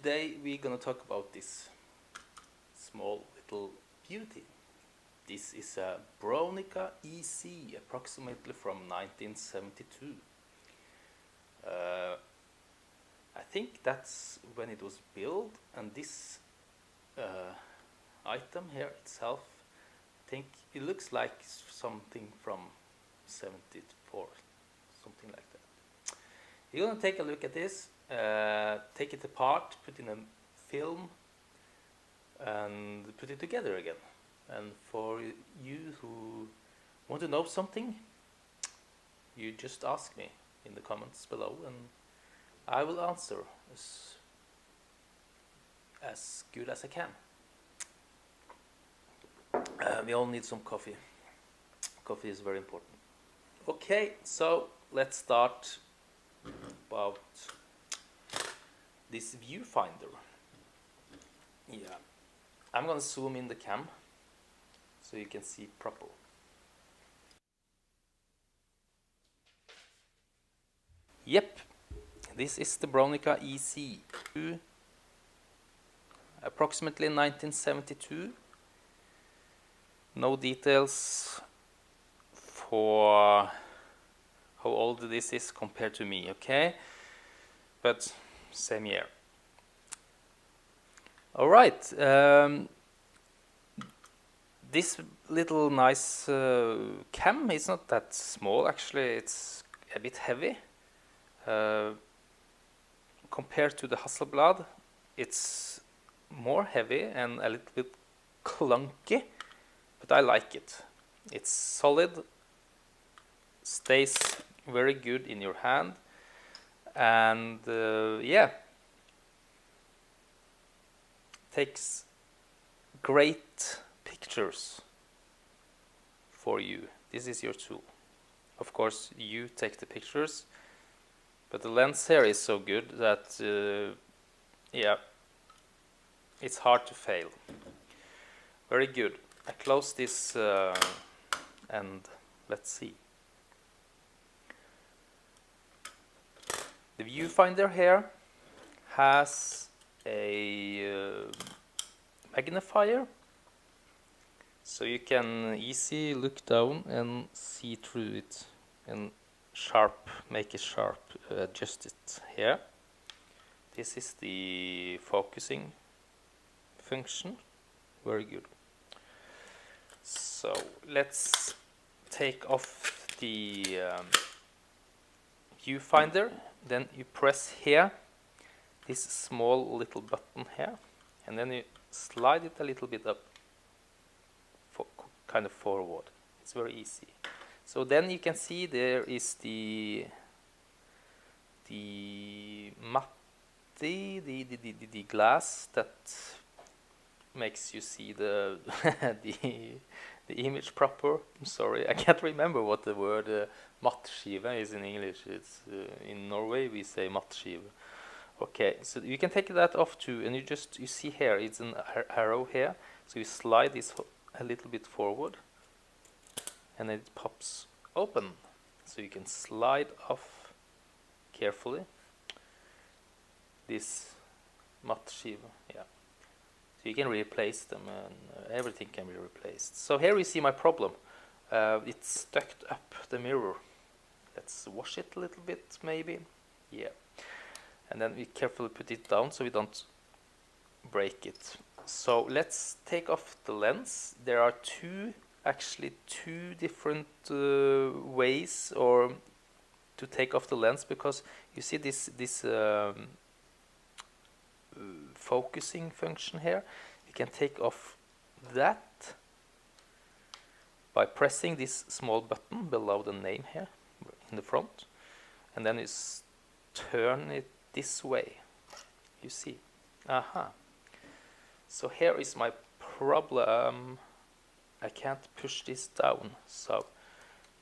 today we're gonna talk about this small little beauty. This is a Bronica EC, approximately from 1972. I think that's when it was built, and this item here itself, I think it looks like something from 74, something like that. You're gonna take a look at this, take it apart, put in a film, and put it together again. And for you who want to know something, you just ask me in the comments below, and I will answer as good as I can. We all need some coffee. Coffee is very important. Okay, so let's start about this viewfinder. Yeah, I'm gonna zoom in the cam so you can see proper. Yep, this is the Bronica EC, approximately 1972. No details for how old this is compared to me, okay? But same year. All right. This little nice cam is not that small. Actually, it's a bit heavy. Compared to the Hasselblad, it's more heavy and a little bit clunky, but I like it. It's solid, stays very good in your hand, and yeah, takes great pictures for you. This is your tool. Of course, you take the pictures, but the lens here is so good that yeah, it's hard to fail. Very good. I close this and let's see. The viewfinder here has a magnifier, so you can easily look down and see through it and make it sharp, adjust it here. This is the focusing function. Very good. So let's take off the viewfinder. Then you press here this small little button here, and then you slide it a little bit up, kind of forward. It's very easy. So then you can see there is the glass that makes you see the the image proper. I'm sorry, I can't remember what the word mattskive is in English. It's in Norway we say mattskive. Okay, so you can take that off too, and you see here it's an arrow here. So you slide this a little bit forward, and then it pops open. So you can slide off carefully this mattskive. Yeah. So you can replace them, and everything can be replaced. So here we see my problem. It's stuck up the mirror. Let's wash it a little bit, maybe. Yeah. And then we carefully put it down so we don't break it. So let's take off the lens. There are actually two different ways or to take off the lens, because you see this focusing function here. You can take off that by pressing this small button below the name here in the front, and then you turn it this way. You see. Aha. So here is my problem. I can't push this down. So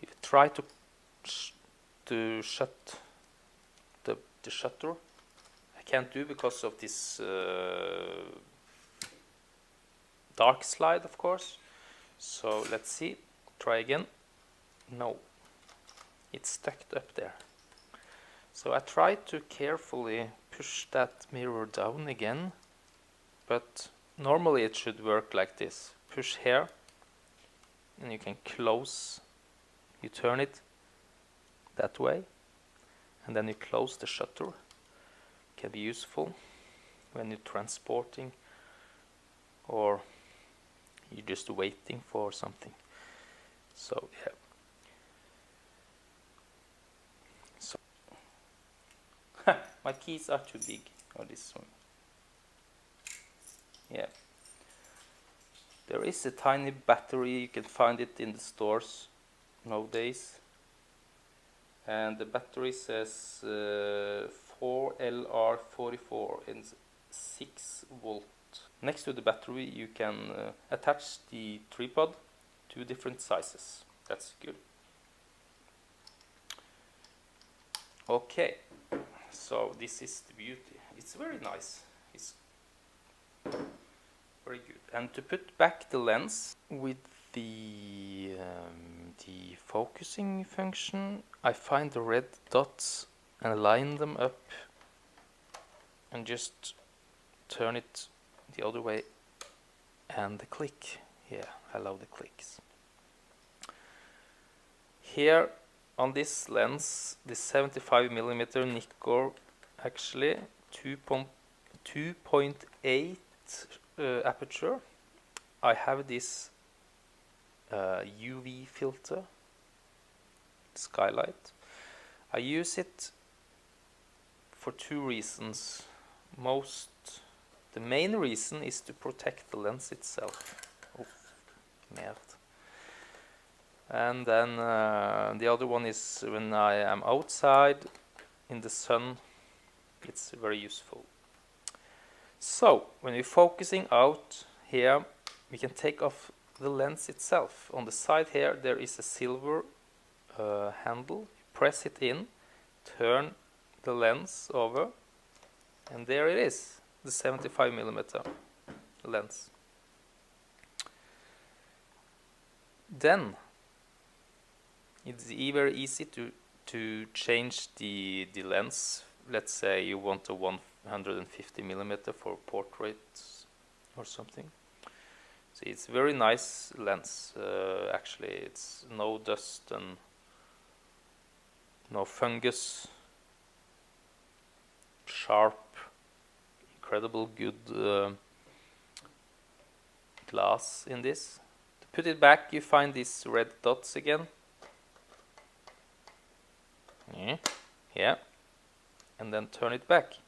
if you try to shut the shutter, I can't do because of this dark slide, of course. So let's see. Try again. No, it's stuck up there. So I try to carefully push that mirror down again, but normally it should work like this. Push here and you can close, you turn it that way and then you close the shutter. Can be useful when you're transporting or you're just waiting for something. So yeah. So my keys are too big. Or this one. Yeah. There is a tiny battery, you can find it in the stores nowadays. And the battery says 4LR44 and 6 volt. Next to the battery you can attach the tripod, 2 different sizes. That's good. Okay, so this is the beauty. It's very nice. It's very good. And to put back the lens with the focusing function, I find the red dots and line them up and just turn it the other way and the click. Yeah, I love the clicks. Here on this lens, this 75mm Nikkor, actually 2.8 aperture, I have this UV filter, skylight. I use it for 2 reasons. The main reason is to protect the lens itself. Oh, merde. And then the other one is when I am outside in the sun, it's very useful. So when we're focusing out here, we can take off the lens itself. On the side here there is a silver handle. Press it in, turn the lens over, and there it is, the 75mm lens. Then it's very easy to change the lens. Let's say you want a 150mm for portraits or something. So it's very nice lens. Actually, it's no dust and no fungus. Sharp, incredible good glass in this. To put it back, you find these red dots again. Yeah, and then turn it back.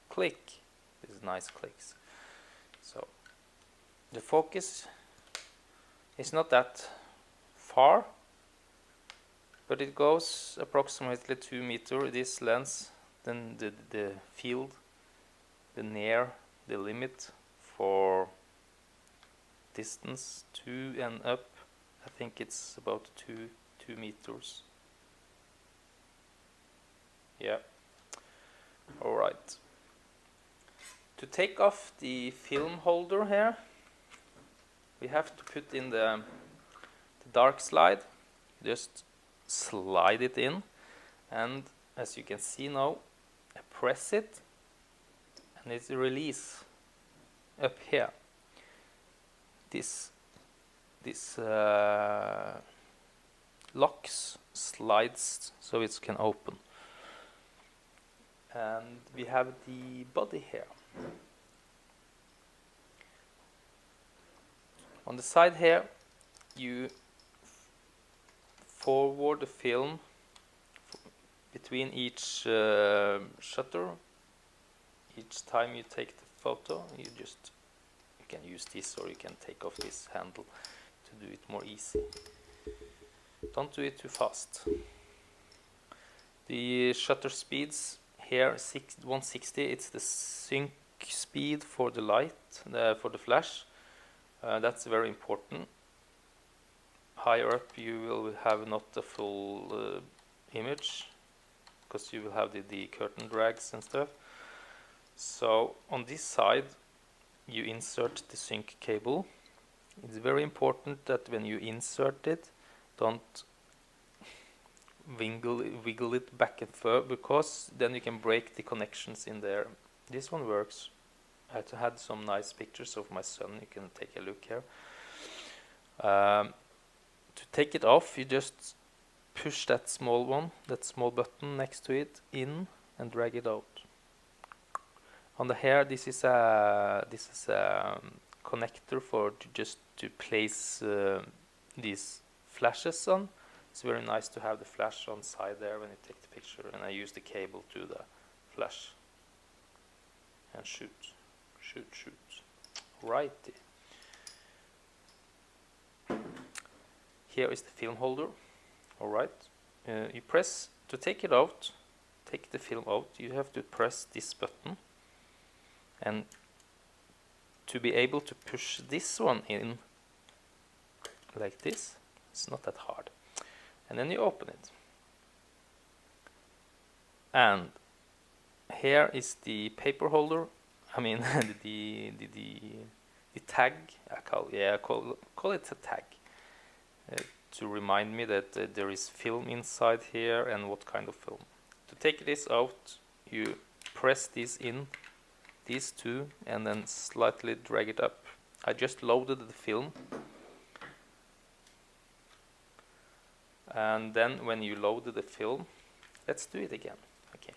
Click. These nice clicks. So the focus is not that far, but it goes approximately 2 meters. This lens, then the field, the limit for distance 2 and up. I think it's about 2 meters. Yeah. All right. To take off the film holder here, we have to put in the dark slide. Just slide it in, and as you can see now, I press it and it's a release up here. This locks, slides, so it can open. And we have the body here. On the side here, you forward the film between each shutter. Each time you take the photo, you can use this, or you can take off this handle to do it more easy. Don't do it too fast. The shutter speeds here 160. It's the sync speed for the light, for the flash. That's very important. Higher up you will have not the full image, because you will have the curtain drags and stuff. So on this side you insert the sync cable. It's very important that when you insert it, don't wiggle it back and forth, because then you can break the connections in there. This one works. I had some nice pictures of my son. You can take a look here. To take it off, you just push that small one, that small button next to it, in and drag it out. On the hair, this is a connector for just to place these flashes on. It's very nice to have the flash on side there when you take the picture, and I use the cable to the flash and shoot. Righty. Here is the film holder. All right. You press to take it out. Take the film out. You have to press this button, and to be able to push this one in like this, it's not that hard. And then you open it. And here is the paper holder. I mean the tag. Call it a tag to remind me that there is film inside here and what kind of film. To take this out, you press this in, these two, and then slightly drag it up. I just loaded the film, and then when you loaded the film, let's do it again. Okay,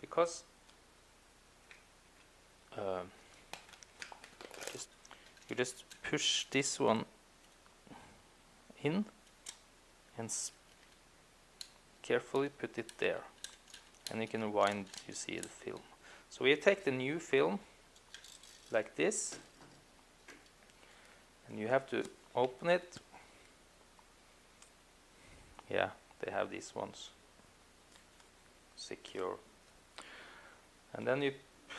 because you just push this one in and carefully put it there, and you can wind, you see the film. So we take the new film like this, and you have to open it. Yeah, they have these ones secure, and then you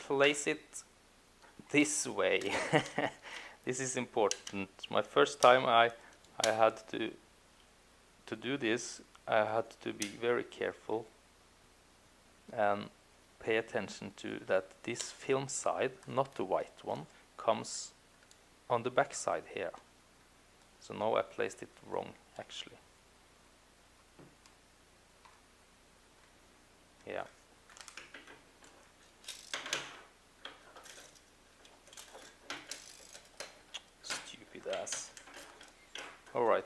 place it this way. This is important. My first time I had to do this, I had to be very careful and pay attention to that this film side, not the white one, comes on the back side here. So now I placed it wrong, actually. Yeah. Stupid ass. All right,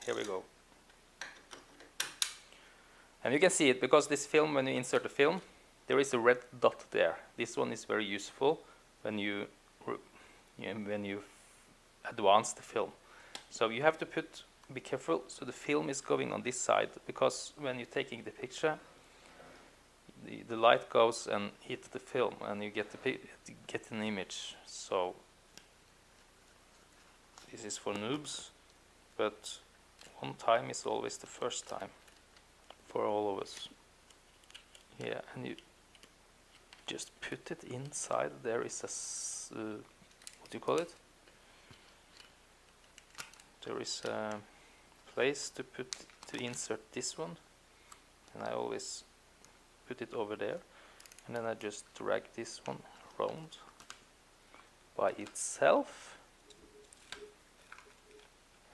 here we go. And you can see it because this film, when you insert the film, there is a red dot there. This one is very useful when you advance the film. So you have to be careful so the film is going on this side, because when you're taking the picture, the light goes and hit the film, and you get an image. So this is for noobs, but one time is always the first time for all of us. Yeah, and you just put it inside. There is a what do you call it? There is a place to insert this one, and I always put it over there, and then I just drag this one around by itself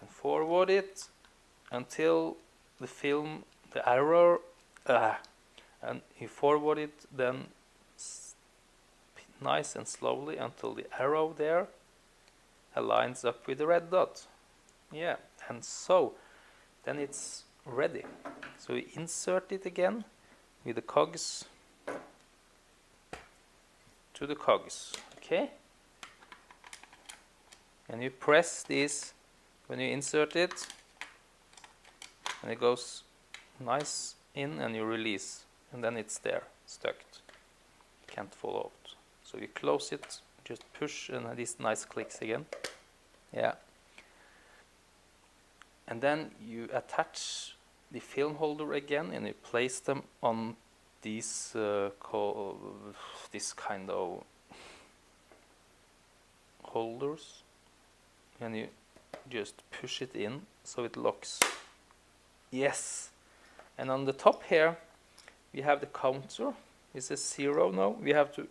and forward it until the film, the arrow, and you forward it then nice and slowly until the arrow there aligns up with the red dot. Yeah, and so then it's ready. So you insert it again with the cogs to the cogs, okay? And you press this when you insert it, and it goes nice in, and you release, and then it's there, stuck. Can't fall out. So you close it, just push, and these nice clicks again. Yeah. And then you attach the film holder again, and you place them on these this kind of holders, and you just push it in so it locks. Yes. And on the top here we have the counter. It says 0 now. We have to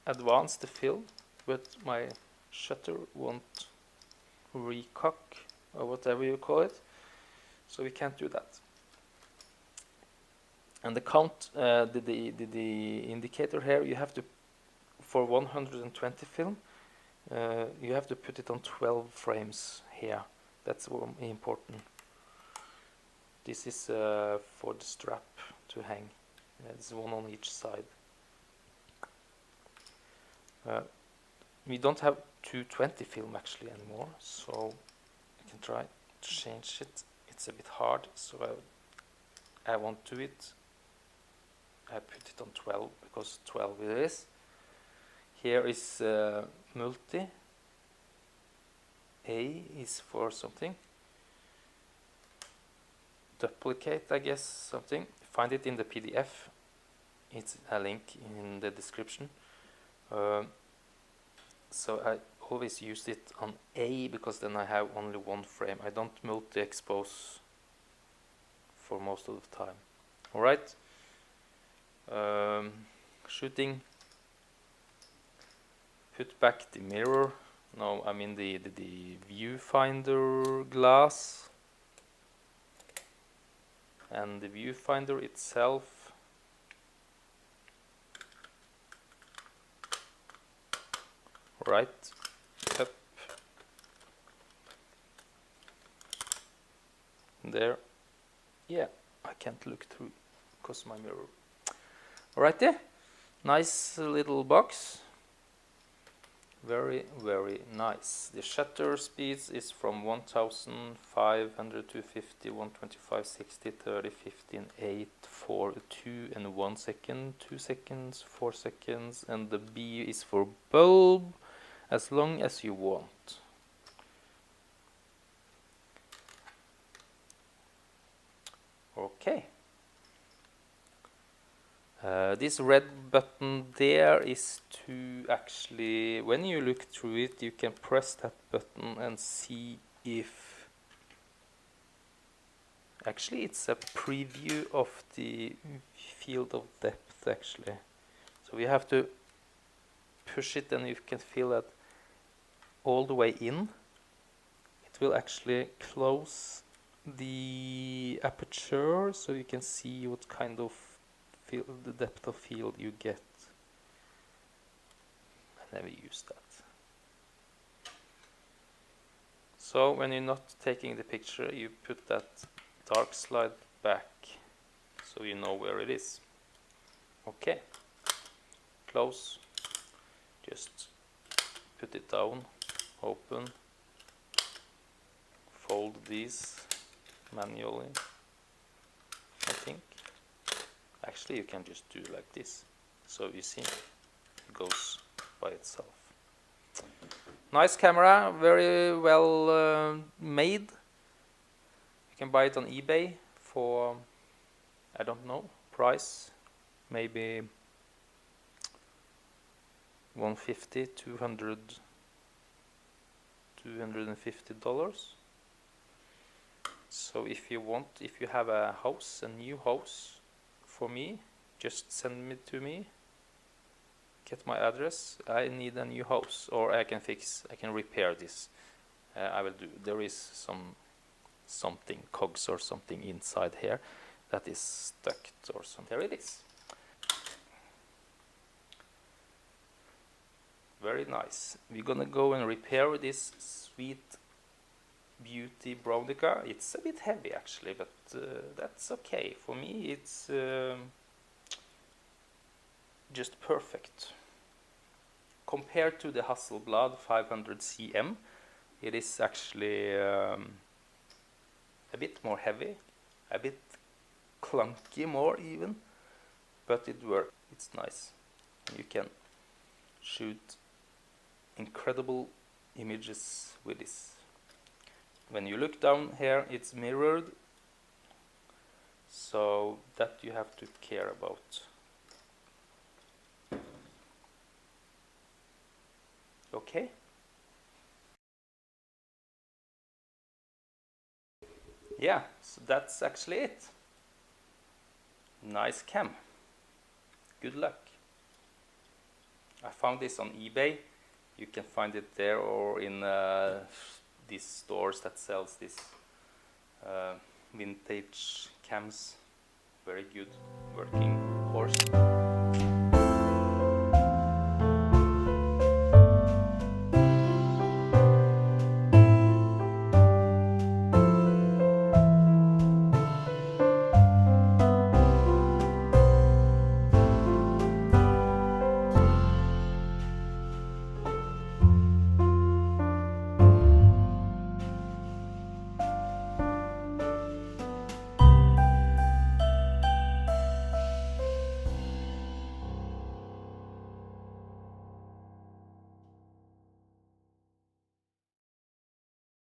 advance the film, but my shutter won't recock, or whatever you call it, so we can't do that. And the count, the indicator here, you have to, for 120 film, you have to put it on 12 frames here. That's important. This is for the strap to hang. There's one on each side. We don't have 220 film actually anymore, so I can try to change it. It's a bit hard, so I won't do it. I put it on 12 because 12 it is. Here is multi. A is for something. Duplicate, I guess, something. Find it in the PDF. It's a link in the description. So I always use it on A because then I have only one frame. I don't multi-expose for most of the time. Alright. Shooting. Put back the mirror. No, I mean the viewfinder glass. And the viewfinder itself. Right up there. Yeah, I can't look through because my mirror. Alright there. Nice little box. Very, very nice. The shutter speeds is from 1500 to 50, 125, 60, 30, 15, 8, 4, 2 and 1 second, 2 seconds, 4 seconds, and the B is for bulb, as long as you want. Okay. This red button there is to actually, when you look through it, you can press that button and see if actually it's a preview of the field of depth actually. So we have to push it and you can feel that all the way in. It will actually close the aperture so you can see what kind of the depth of field you get. I never use that. So when you're not taking the picture, you put that dark slide back so you know where it is. Okay, close, just put it down, open, fold these manually, I think. Actually, you can just do like this. So you see, it goes by itself. Nice camera, very well made. You can buy it on eBay for, I don't know, price, maybe 150, 200, $250. So if you want, if you have a house, a new house, for me, just send it to me, get my address. I need a new house, or I can repair this. I will do. There is something cogs or something inside here that is stuck or something. There it is. Very nice. We're gonna go and repair this sweet beauty Bronica. It's a bit heavy actually, but that's okay. For me it's just perfect. Compared to the Hasselblad 500 cm, it is actually a bit more heavy, a bit clunky more even, but it works. It's nice. You can shoot incredible images with this. When you look down here, it's mirrored, so that you have to care about. Okay. Yeah, so that's actually it. Nice cam. Good luck. I found this on eBay. You can find it there or in these stores that sells this vintage cams. very good working course.